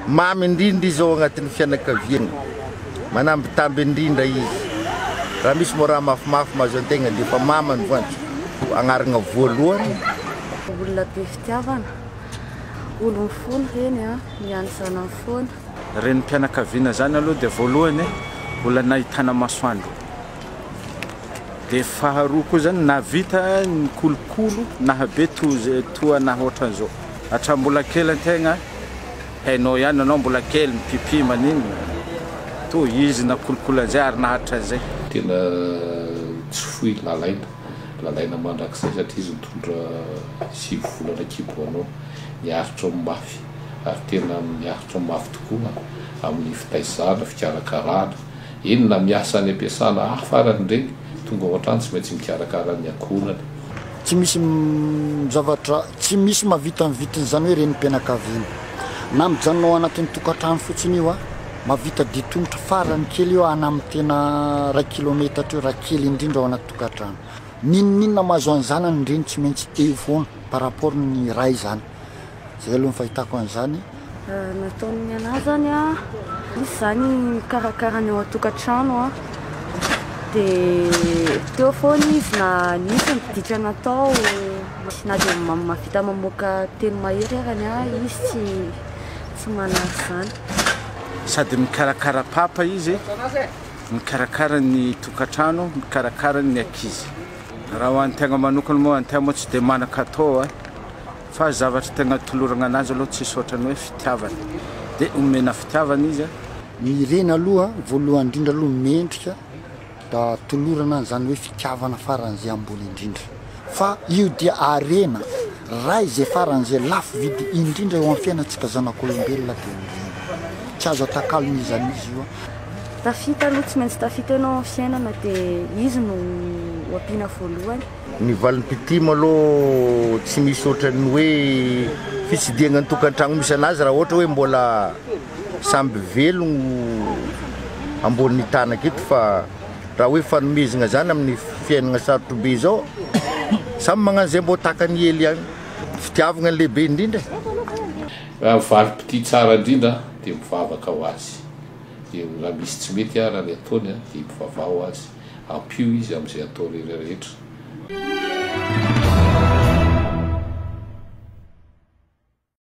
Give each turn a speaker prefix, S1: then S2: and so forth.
S1: mamy indrindra izy ao agnatin'ny fianakaviana manambitamby indrindra izy raha misy mo raha mafimafy mahazo antegna dia efa mama ny voantso agnarana voalohany
S2: olona be fitiavana olo mifony reny a miany zana mifony
S3: reny mpianakaviana zany aloha dia voalohany olona nahitana masoandro dia faharoa koa zany navita ny kolokolo nahabe toa na ohatran'izao atra mbola kely antegna hainao ihany anao mbola kely mipipi maniny to izy na kolokolo an'izay ary nahatra zay
S4: tena tsy foy lalaina mandrakizay satria izy mitondra 7 volana kibo anao miaritra amin'ny mafy ary tena miaritra amin'ny mafy tokoa amin'ny fitaizana fikarakarana inona miasa any ampiasana hafarany regny tonga ao an-trano tsy maintsy mikarakara ny akonany
S5: tsy misy zavatra tsy misy mavita ny vitiny zany hoe reny mpianakaviana na mijanonao anatin'ny tokantrano fotsiny io a mavita ditongotra farany kely io ana amin'ny tena 1 kilometatra io raha kely indrindra ao anaty tokantrano ninona mahazo an'izany ny reny tsy maintsy eo foana par rapport ny ray zany zay aloha fahitako an'izany
S2: nataony anazy zany a izy zany mikarakarany ao atokantrano a dia teo foana izy na nisy miditra natao na dia mavita mamoaka teny mahery arany a izy tsy manazy zany
S3: sady mikarakara papa izy mikarakara ny tokantrano mikarakara ny ankizy raha ho antegna manokana moa antegna moa tsy dia manan-katao fa zavatra tegna tolorana anazy aloha tsisy ohatrany hoe fitiavana dia omena fitiavana izy
S5: ny reny aloha voalohany indrindra aloha mendrika da tolorana zany hoe fitiavana faran'izay ambony indrindra fa io dia arena raha izay faran'izay lafo vidy indrindra eo amin'ny fiainantsika zanak'olombelona dia reny tsy azo atakalo izany izy io
S2: tafita aloha tsy maintsy tafita ianao fiainana dia izy no ampiana voalohany
S1: ny valim-pitimo aloha tsy misy ohatrany hoe fitsidiana ny tokantrano misy anazy raha ohatra hoe mbola samby velogno ambony tany aketo fa raha hoe fanomezana zany amin'ny fiainana sarotra be zao samy magnano zay mbo takany ely agny fitiavana lehibe indrindra
S4: valim-pity tsara indrindra dia mivavaka ho azy dia raha misy tsy mety raha ny ataony dia mivavao azy ampio izy amin'izay atao rehetrarehetra